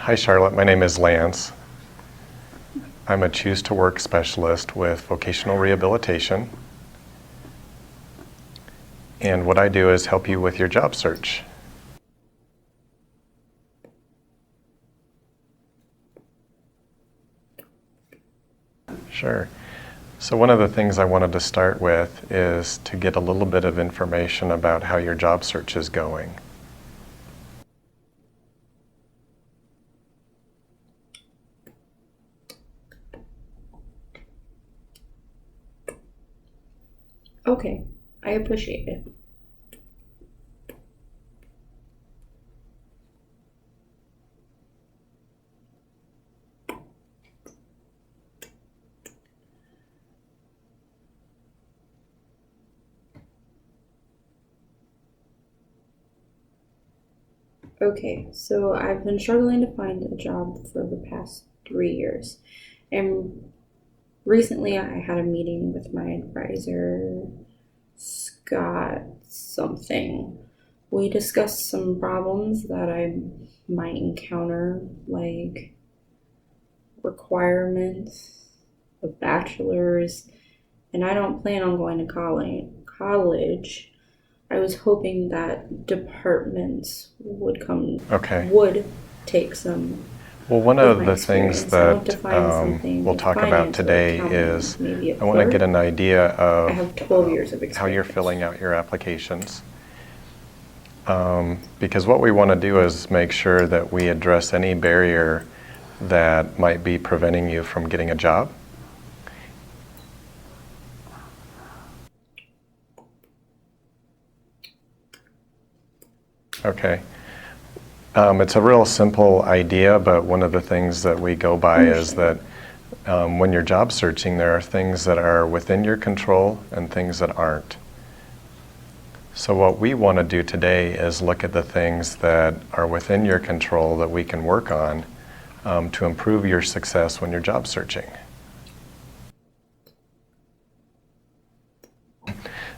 Hi Charlotte, my name is Lance. I'm a Choose to Work specialist with vocational rehabilitation. And what I do is help you with your job search. Sure. So one of the things I wanted to start with is to get a little bit of information about how your job search is going. Okay, I appreciate it. Okay, so I've been struggling to find a job for the past 3 years. And recently I had a meeting with my advisor, Scott something. We discussed some problems that I might encounter, like requirements, a bachelor's, and I don't plan on going to college. I was hoping that departments would take some. Well, one With of my the things experience, I want to that find something we'll in talk about finance or today accounting, is maybe a I want to get clerk. an idea I of have 12 years of how you're experience. filling out your applications. Because what we want to do is make sure that we address any barrier that might be preventing you from getting a job. Okay. It's a real simple idea, but one of the things that we go by is that when you're job searching, there are things that are within your control and things that aren't. So what we want to do today is look at the things that are within your control that we can work on to improve your success when you're job searching.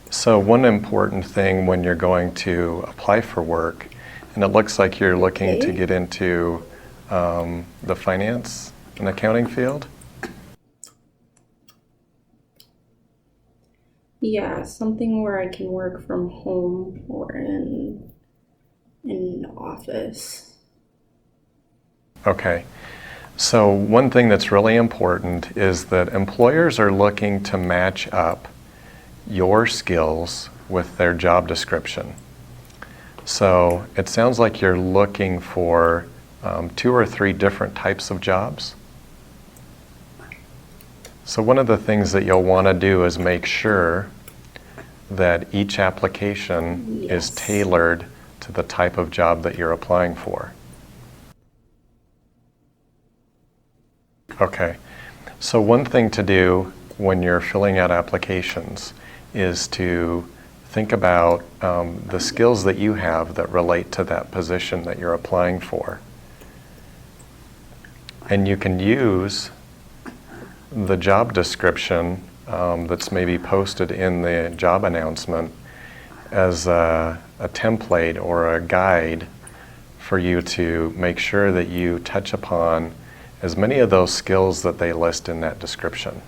So one important thing when you're going to apply for work, and it looks like you're looking to get into the finance and accounting field. Yeah, something where I can work from home or in an office. Okay. So one thing that's really important is that employers are looking to match up your skills with their job description. So it sounds like you're looking for 2 or 3 different types of jobs. So one of the things that you'll want to do is make sure that each application is tailored to the type of job that you're applying for. Okay, so one thing to do when you're filling out applications is to think about the skills that you have that relate to that position that you're applying for. And you can use the job description that's maybe posted in the job announcement as a template or a guide for you to make sure that you touch upon as many of those skills that they list in that description.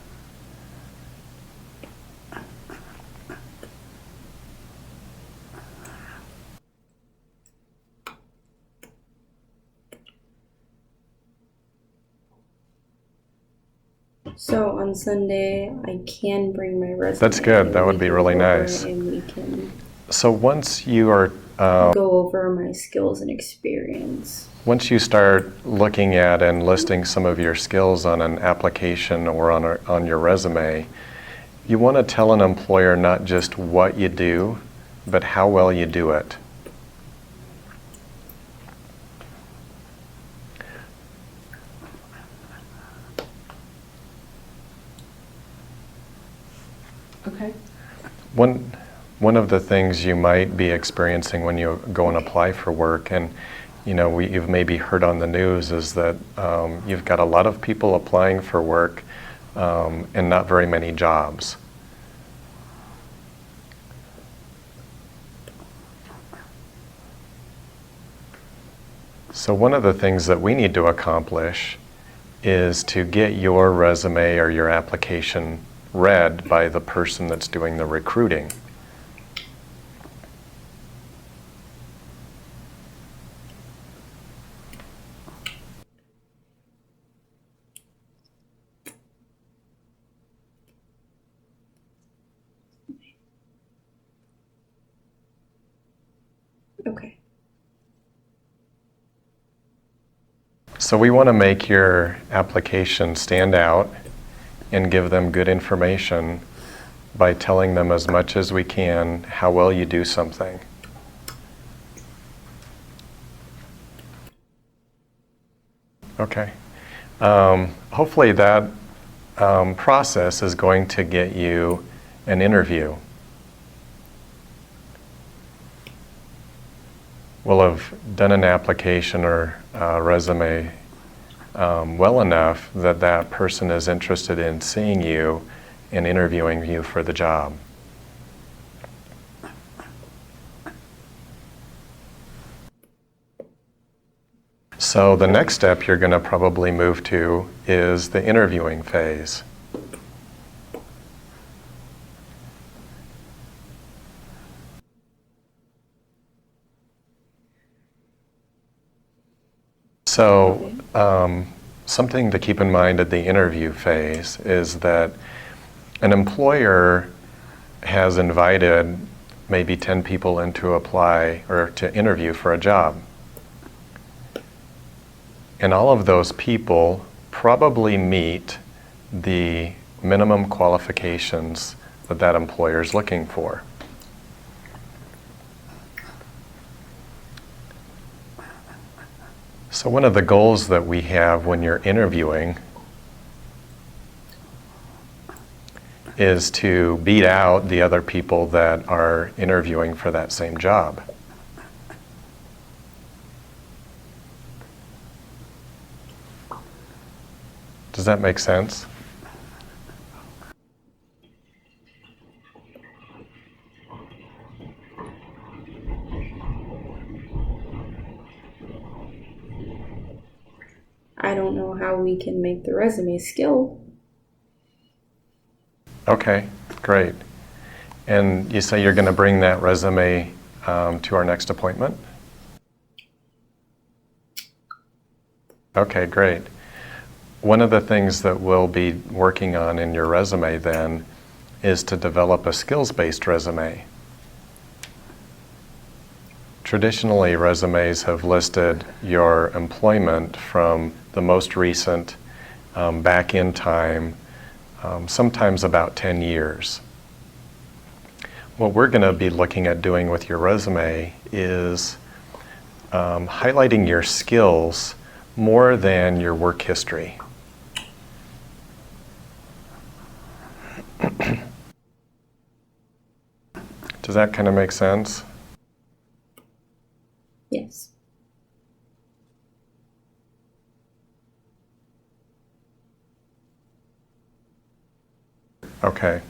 So on Sunday, I can bring my resume. That's good. That would be really nice. And we can So once you are go over my skills and experience. Once you start looking at and listing some of your skills on an application or on your resume, you want to tell an employer not just what you do, but how well you do it. Okay. One of the things you might be experiencing when you go and apply for work, and you've maybe heard on the news, is that you've got a lot of people applying for work and not very many jobs. So one of the things that we need to accomplish is to get your resume or your application read by the person that's doing the recruiting. Okay. So we want to make your application stand out and give them good information by telling them as much as we can how well you do something. Okay. Hopefully that process is going to get you an interview. We'll have done an application or resume well enough that that person is interested in seeing you and interviewing you for the job. So the next step you're going to probably move to is the interviewing phase. So something to keep in mind at the interview phase is that an employer has invited maybe 10 people in to apply or to interview for a job. And all of those people probably meet the minimum qualifications that that employer is looking for. So one of the goals that we have when you're interviewing is to beat out the other people that are interviewing for that same job. Does that make sense? I don't know how we can make the resume skill. Okay, great. And you say you're going to bring that resume to our next appointment? Okay, great. One of the things that we'll be working on in your resume then is to develop a skills-based resume. Traditionally, resumes have listed your employment from the most recent back in time, sometimes about 10 years. What we're going to be looking at doing with your resume is highlighting your skills more than your work history. Does that kind of make sense? Yes. Okay.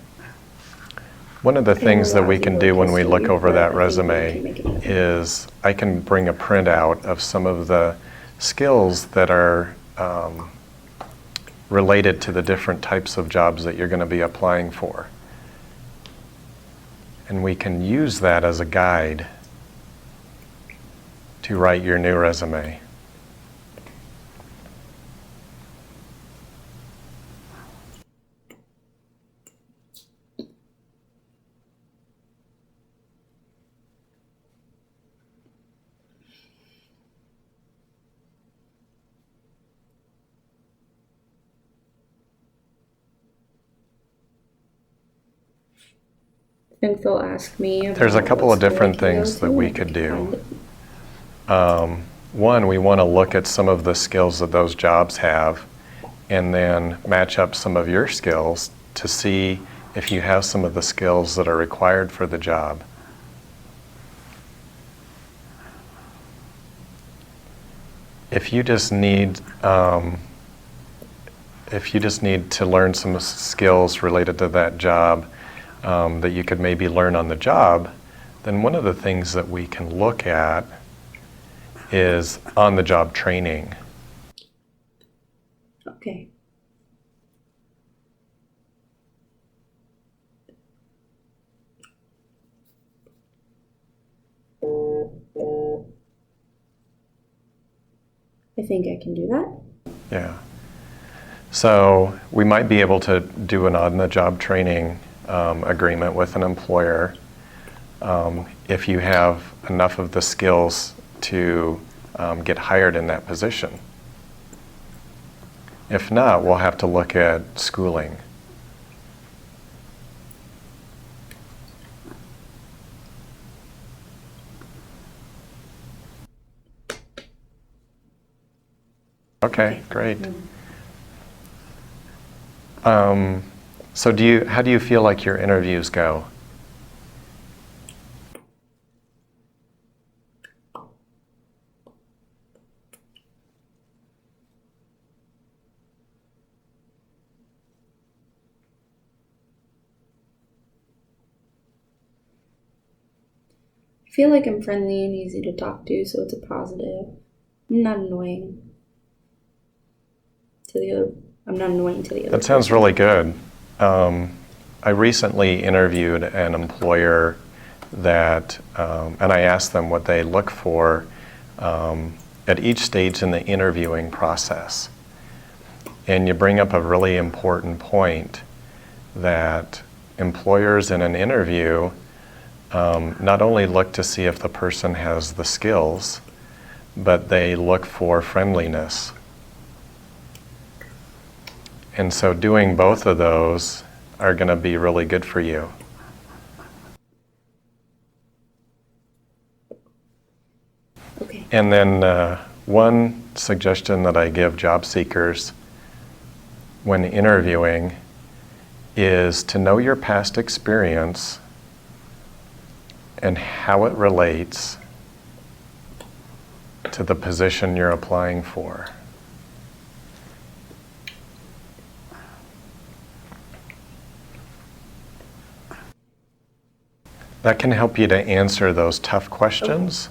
One of the things that we can do when we look over that resume is I can bring a printout of some of the skills that are related to the different types of jobs that you're going to be applying for. And we can use that as a guide to write your new resume. And Phil asked me about There's a couple what of different school I can go things that to, we and I could do. find it. One, we want to look at some of the skills that those jobs have and then match up some of your skills to see if you have some of the skills that are required for the job. If you just need to learn some skills related to that job that you could maybe learn on the job, then one of the things that we can look at is on-the-job training. Okay. I think I can do that. Yeah. So we might be able to do an on-the-job training agreement with an employer if you have enough of the skills to get hired in that position. If not, we'll have to look at schooling. Okay, great. So how do you feel like your interviews go? I feel like I'm friendly and easy to talk to, so it's a positive. I'm not annoying to the other. I'm not annoying to the other. That sounds person. really good. I recently interviewed an employer that, and I asked them what they look for at each stage in the interviewing process. And you bring up a really important point that employers in an interview not only look to see if the person has the skills, but they look for friendliness. And so doing both of those are going to be really good for you. Okay. And then one suggestion that I give job seekers when interviewing is to know your past experience and how it relates to the position you're applying for. That can help you to answer those tough questions,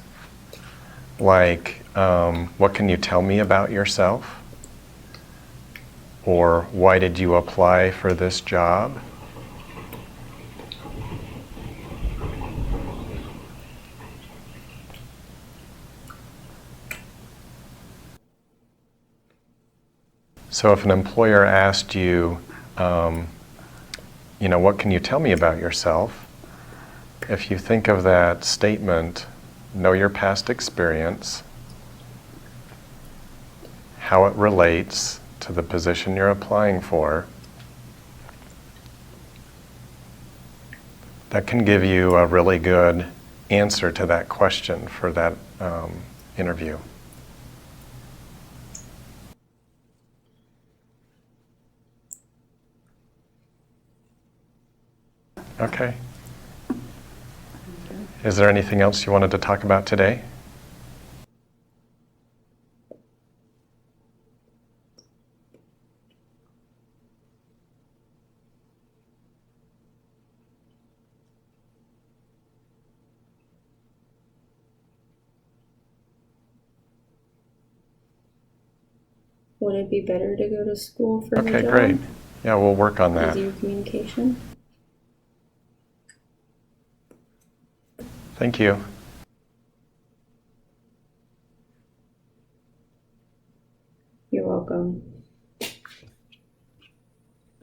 like, what can you tell me about yourself? Or why did you apply for this job? So if an employer asked you, what can you tell me about yourself? If you think of that statement, know your past experience, how it relates to the position you're applying for, that can give you a really good answer to that question for that interview. Okay. Is there anything else you wanted to talk about today? Would it be better to go to school for the Okay, job? great. Yeah, we'll work on that. Easier communication. Thank you. You're welcome.